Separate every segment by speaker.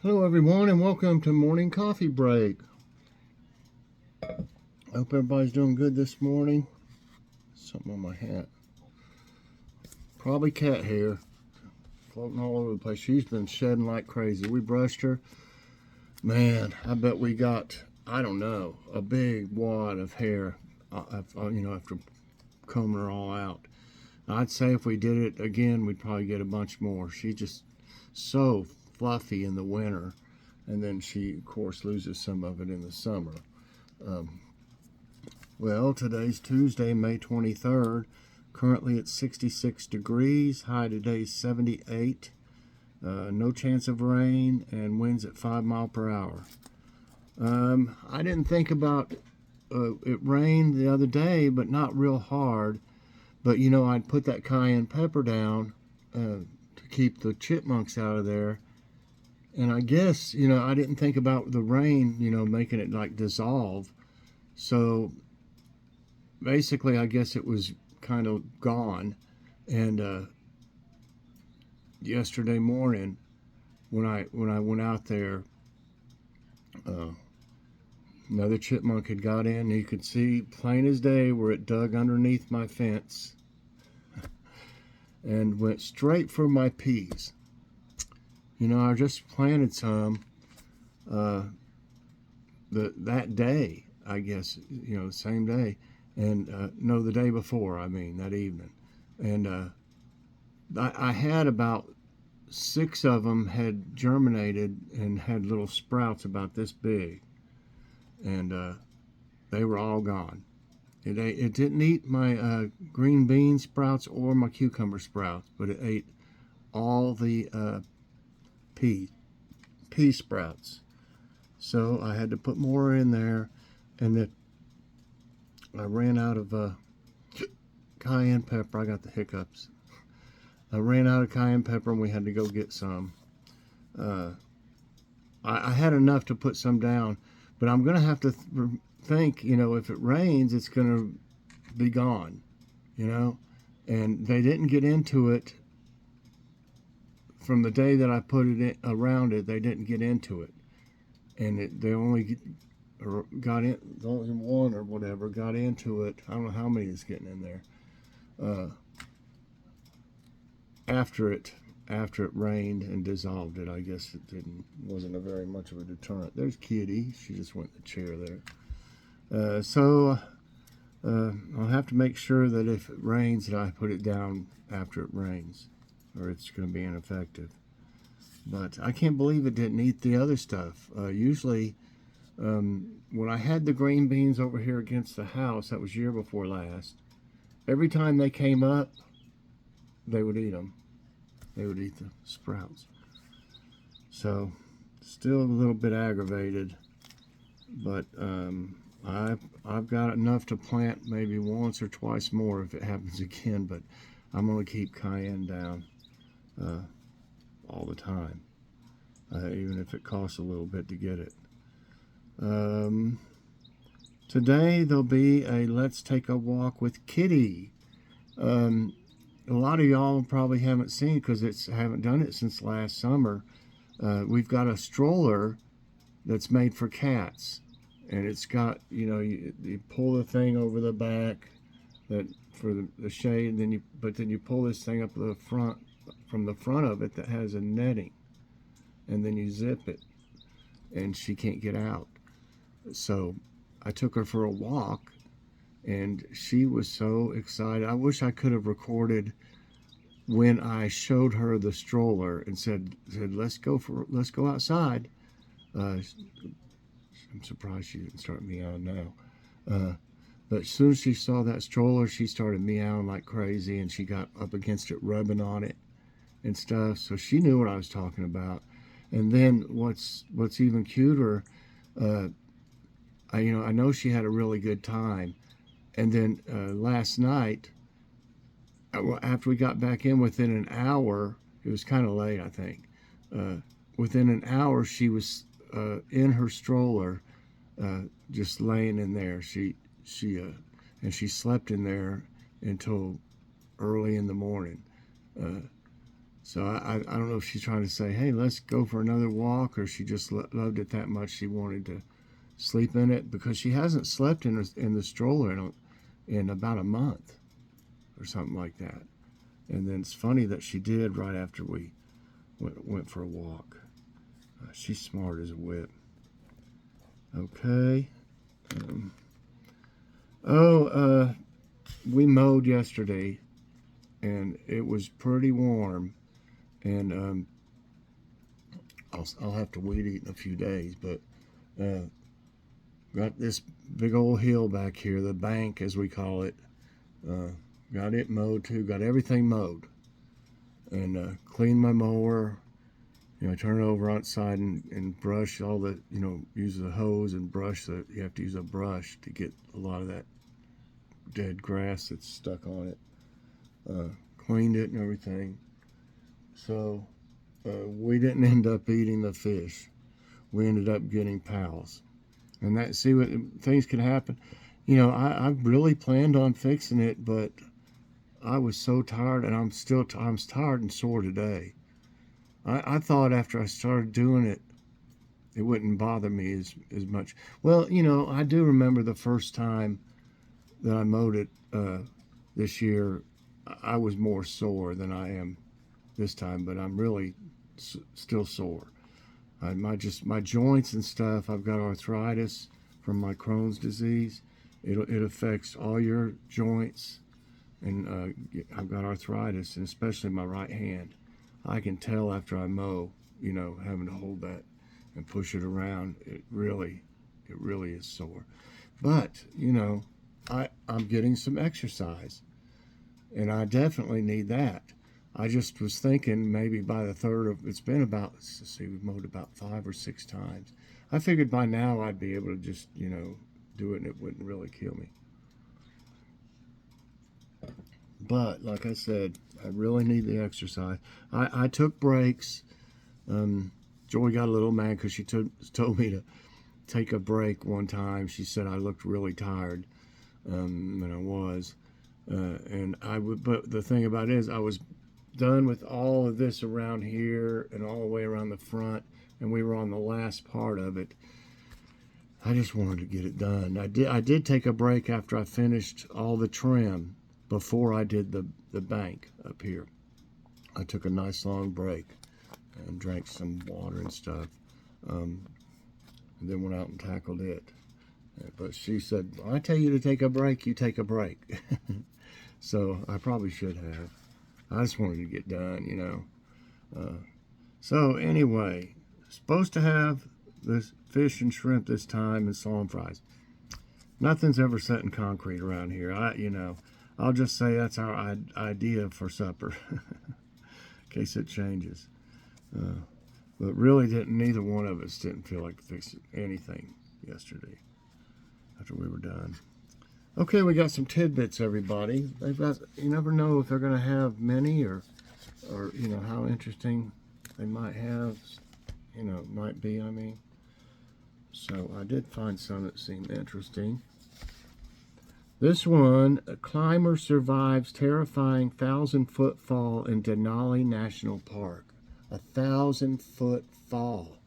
Speaker 1: Hello everyone and welcome to Morning Coffee Break. I hope everybody's doing good this morning. Something on my hat. Probably cat hair floating all over the place. She's been shedding like crazy. We brushed her. Man, I bet we got, I don't know, a big wad of hair, after combing her all out. I'd say if we did it again, we'd probably get a bunch more. She's just so fluffy in the winter. And then she, of course, loses some of it in the summer. Well, today's Tuesday, May 23rd. Currently it's 66 degrees. High today is 78. No chance of rain and winds at 5 miles per hour. I didn't think about it rained the other day, but not real hard. But, I'd put that cayenne pepper down to keep the chipmunks out of there. And I guess, I didn't think about the rain, making it like dissolve. So basically, I guess it was kind of gone. And yesterday morning, when I went out there, another chipmunk had got in. You could see plain as day where it dug underneath my fence and went straight for my peas. I just planted some that day, I guess, the same day. And no, the day before, that evening. And I had about 6 of them had germinated and had little sprouts about this big. And they were all gone. It didn't eat my green bean sprouts or my cucumber sprouts, but it ate all the pea sprouts. So I had to put more in there, and then I ran out of cayenne pepper. I got the hiccups. I ran out of cayenne pepper, and we had to go get some. I had enough to put some down, but I'm going to have to think, if it rains, it's going to be gone, and they didn't get into it. From the day that I put it around it, they didn't get into it, and they only got in. Only one or whatever got into it. I don't know how many is getting in there. After it rained and dissolved it, I guess it wasn't a very much of a deterrent. There's Kitty. She just went in the chair there. So I'll have to make sure that if it rains, that I put it down after it rains, or it's going to be ineffective. But I can't believe it didn't eat the other stuff. Usually, when I had the green beans over here against the house, that was year before last, every time they came up, they would eat them. They would eat the sprouts. So, still a little bit aggravated, but I've got enough to plant maybe once or twice more if it happens again, but I'm going to keep cayenne down all the time, even if it costs a little bit to get it. Today there'll be a Let's Take a Walk with Kitty. A lot of y'all probably haven't seen, because haven't done it since last summer. We've got a stroller that's made for cats, and it's got, you pull the thing over the back that for the shade, and then you pull this thing up to the front, from the front of it, that has a netting, and then you zip it, and she can't get out. So I took her for a walk, and she was so excited. I wish I could have recorded when I showed her the stroller and said let's go outside. I'm surprised she didn't start meowing now. But as soon as she saw that stroller, she started meowing like crazy, and she got up against it, rubbing on it and stuff. So she knew what I was talking about. And then what's even cuter, I know she had a really good time. And then last night, after we got back in, within an hour, it was kind of late, I think. Within an hour, she was in her stroller, just laying in there. She slept in there until early in the morning. So I don't know if she's trying to say, hey, let's go for another walk, or she just loved it that much she wanted to sleep in it, because she hasn't slept in the stroller in about a month or something like that. And then it's funny that she did right after we went for a walk. She's smart as a whip. Okay. We mowed yesterday, and it was pretty warm. And I'll have to weed eat in a few days, but got this big old hill back here, the bank as we call it. Got it mowed too. Got everything mowed, and cleaned my mower. Turn it over outside and brush all the, use the hose and brush. You have to use a brush to get a lot of that dead grass that's stuck on it. Cleaned it and everything. So we didn't end up eating the fish. We ended up getting pals. And that, see what things can happen. I really planned on fixing it, but I was so tired, and I'm tired and sore today. I thought after I started doing it, it wouldn't bother me as much. Well, I do remember the first time that I mowed it this year, I was more sore than I am this time, but I'm really still sore. My joints and stuff, I've got arthritis from my Crohn's disease. It affects all your joints, and I've got arthritis, and especially my right hand. I can tell after I mow, having to hold that and push it around, it really is sore. But, I'm getting some exercise, and I definitely need that. I just was thinking maybe by the third of, it's been about, let's see, we've mowed about 5 or 6 times. I figured by now I'd be able to just, do it and it wouldn't really kill me. But like I said, I really need the exercise. I took breaks. Joy got a little mad because she told me to take a break one time. She said I looked really tired, and I was. But the thing about it is, I was done with all of this around here and all the way around the front, and we were on the last part of it. I just wanted to get it done. I did take a break after I finished all the trim before I did the bank up here. I took a nice long break and drank some water and stuff, and then went out and tackled it. But she said, I tell you to take a break, you take a break. So I probably should have. I just wanted to get done, So anyway, supposed to have this fish and shrimp this time and salam fries. Nothing's ever set in concrete around here. I'll just say that's our idea for supper, in case it changes. But really, neither one of us didn't feel like fixing anything yesterday after we were done. Okay, we got some tidbits, everybody. You never know if they're going to have many or how interesting they might have, might be, I mean. So I did find some that seemed interesting. This one, a climber survives terrifying 1,000-foot fall in Denali National Park. 1,000-foot fall,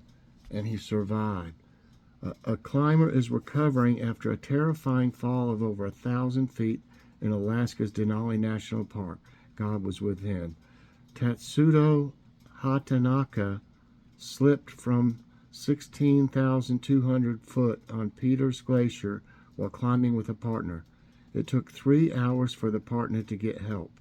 Speaker 1: and he survived. A climber is recovering after a terrifying fall of over 1,000 feet in Alaska's Denali National Park. God was with him. Tatsudo Hatanaka slipped from 16,200 foot on Peters Glacier while climbing with a partner. It took 3 hours for the partner to get help.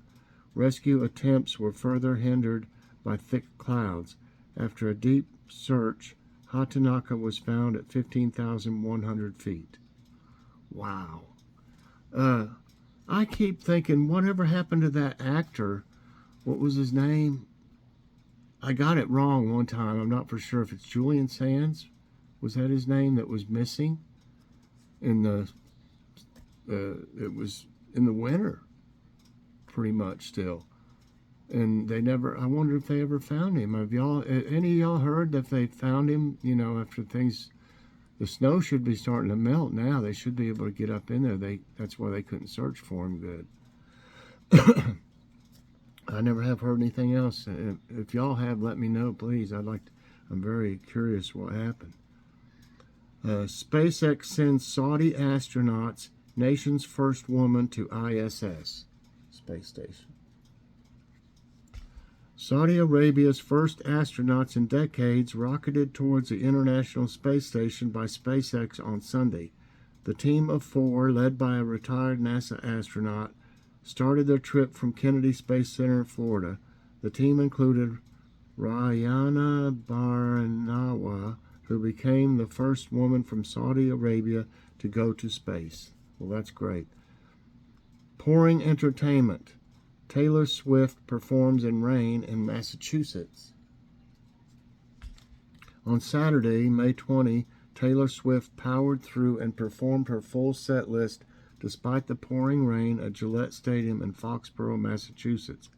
Speaker 1: Rescue attempts were further hindered by thick clouds. After a deep search, Hatanaka was found at 15,100 feet. Wow. I keep thinking, whatever happened to that actor? What was his name? I got it wrong one time. I'm not for sure if it's Julian Sands. Was that his name that was missing? It was in the winter, pretty much still. And I wonder if they ever found him. Have any of y'all heard that they found him, after the snow should be starting to melt now. They should be able to get up in there. That's why they couldn't search for him good. I never have heard anything else. If y'all have, let me know, please. I'm very curious what happened. SpaceX sends Saudi astronauts, nation's first woman to ISS, space station. Saudi Arabia's first astronauts in decades rocketed towards the International Space Station by SpaceX on Sunday. The team of 4, led by a retired NASA astronaut, started their trip from Kennedy Space Center in Florida. The team included Rayana Baranawa, who became the first woman from Saudi Arabia to go to space. Well, that's great. Pouring entertainment. Taylor Swift performs in rain in Massachusetts. On Saturday, May 20, Taylor Swift powered through and performed her full set list despite the pouring rain at Gillette Stadium in Foxborough, Massachusetts.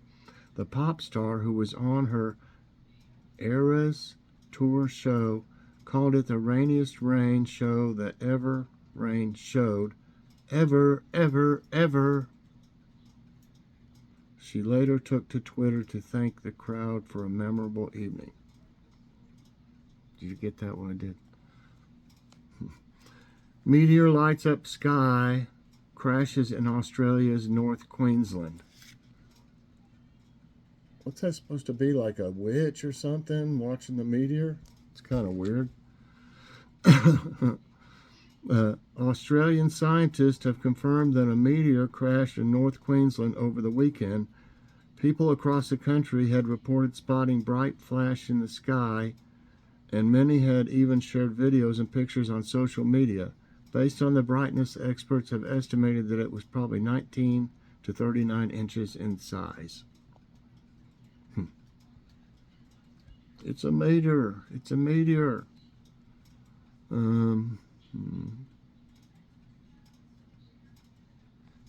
Speaker 1: The pop star, who was on her Eras Tour show, called it the rainiest rain show that ever rain showed. Ever, ever, ever. She later took to Twitter to thank the crowd for a memorable evening. Did you get that one? I did. Meteor lights up sky, crashes in Australia's North Queensland. What's that supposed to be, like a witch or something watching the meteor? It's kind of weird. Australian scientists have confirmed that a meteor crashed in North Queensland over the weekend. People across the country had reported spotting bright flash in the sky, and many had even shared videos and pictures on social media. Based on the brightness, experts have estimated that it was probably 19 to 39 inches in size. It's a meteor. It's a meteor.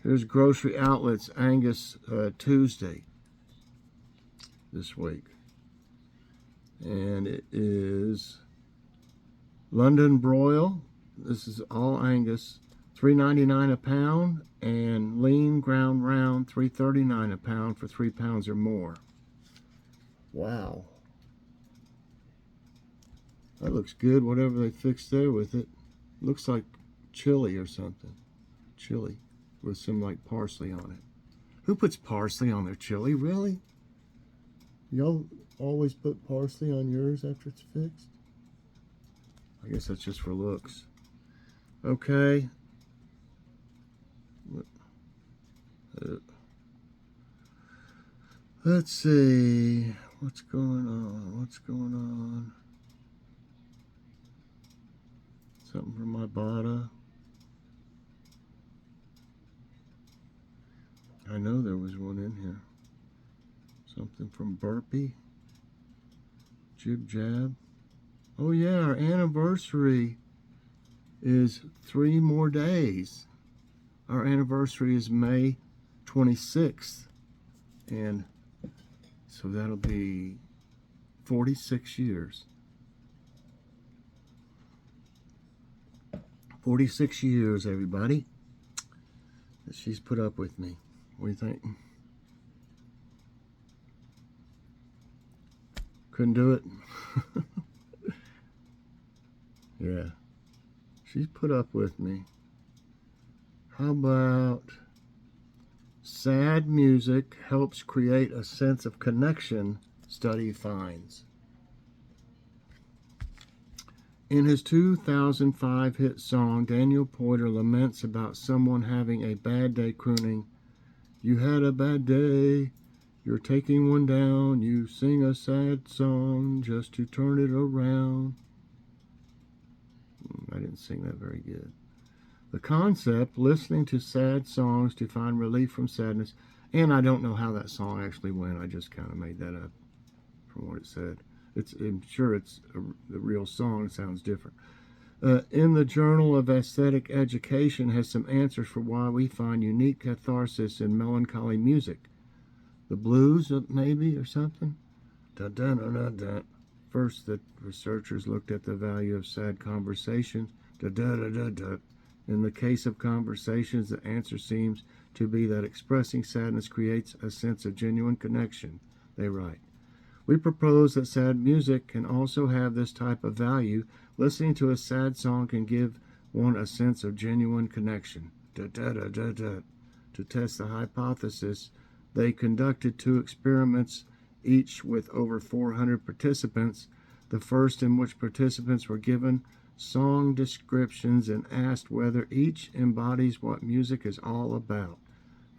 Speaker 1: Here's grocery outlets Angus Tuesday this week. And it is London broil. This is all Angus, $3.99 a pound, and lean ground round, $3.39 a pound for 3 pounds or more. Wow. That looks good, whatever they fixed there with it. Looks like chili or something. Chili with some like parsley on it. Who puts parsley on their chili? Really? Y'all always put parsley on yours after it's fixed? I guess that's just for looks. Okay. Let's see. What's going on? What's going on? Something from my Ibotta. I know there was one in here. Something from Burpee. Jib Jab. Oh yeah, our anniversary is 3 more days. Our anniversary is May 26th. And so that'll be 46 years. 46 years, everybody, that she's put up with me. What do you think? Couldn't do it? Yeah. She's put up with me. How about sad music helps create a sense of connection, study finds. In his 2005 hit song, Daniel Porter laments about someone having a bad day, crooning, "You had a bad day, you're taking one down, you sing a sad song just to turn it around." I didn't sing that very good. The concept, listening to sad songs to find relief from sadness, and I don't know how that song actually went, I just kind of made that up from what it said. I'm sure it's the real song sounds different. In the Journal of Aesthetic Education has some answers for why we find unique catharsis in melancholy music. The blues, maybe, or something? Dun, dun, dun, dun, dun. First, the researchers looked at the value of sad conversations, da, da, da, da, da, In the case of conversations, the answer seems to be that expressing sadness creates a sense of genuine connection, they write. We propose that sad music can also have this type of value. Listening to a sad song can give one a sense of genuine connection. To test the hypothesis, they conducted 2 experiments, each with over 400 participants. The first, in which participants were given song descriptions and asked whether each embodies what music is all about,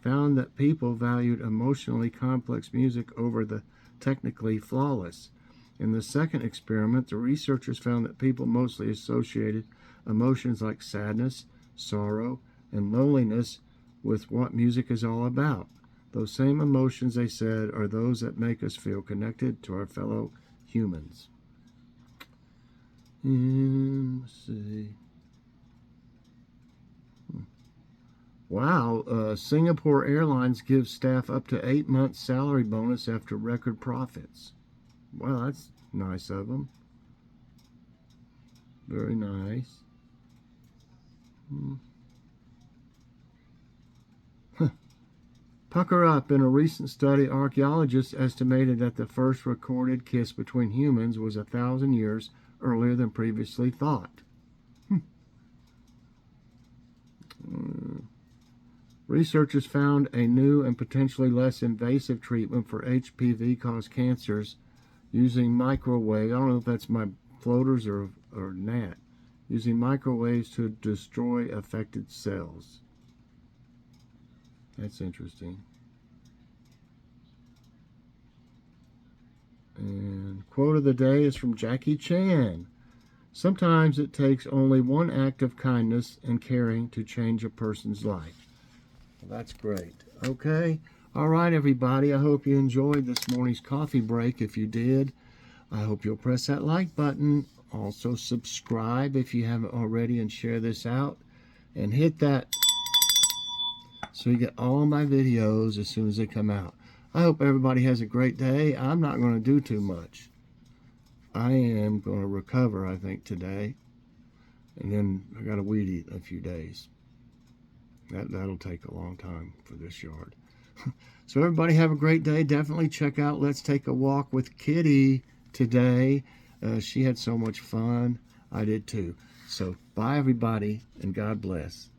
Speaker 1: found that people valued emotionally complex music over the technically flawless. In the second experiment, the researchers found that people mostly associated emotions like sadness, sorrow, and loneliness with what music is all about. Those same emotions, they said, are those that make us feel connected to our fellow humans. Let's see. Wow, Singapore Airlines gives staff up to 8 months salary bonus after record profits. Well, that's nice of them. Very nice. Pucker up. In a recent study, archaeologists estimated that the first recorded kiss between humans was 1,000 years earlier than previously thought. Researchers found a new and potentially less invasive treatment for HPV-caused cancers using microwave. I don't know if that's my floaters or gnat. Using microwaves to destroy affected cells. That's interesting. And quote of the day is from Jackie Chan. Sometimes it takes only one act of kindness and caring to change a person's life. Well, that's great. Okay. All right, everybody. I hope you enjoyed this morning's coffee break. If you did, I hope you'll press that like button. Also, subscribe if you haven't already and share this out. And hit that so you get all of my videos as soon as they come out. I hope everybody has a great day. I'm not going to do too much. I am going to recover, I think, today. And then I got a weed eat in a few days. That'll take a long time for this yard. So everybody have a great day. Definitely check out Let's Take a Walk with Kitty today. She had so much fun. I did too. So bye, everybody, and God bless.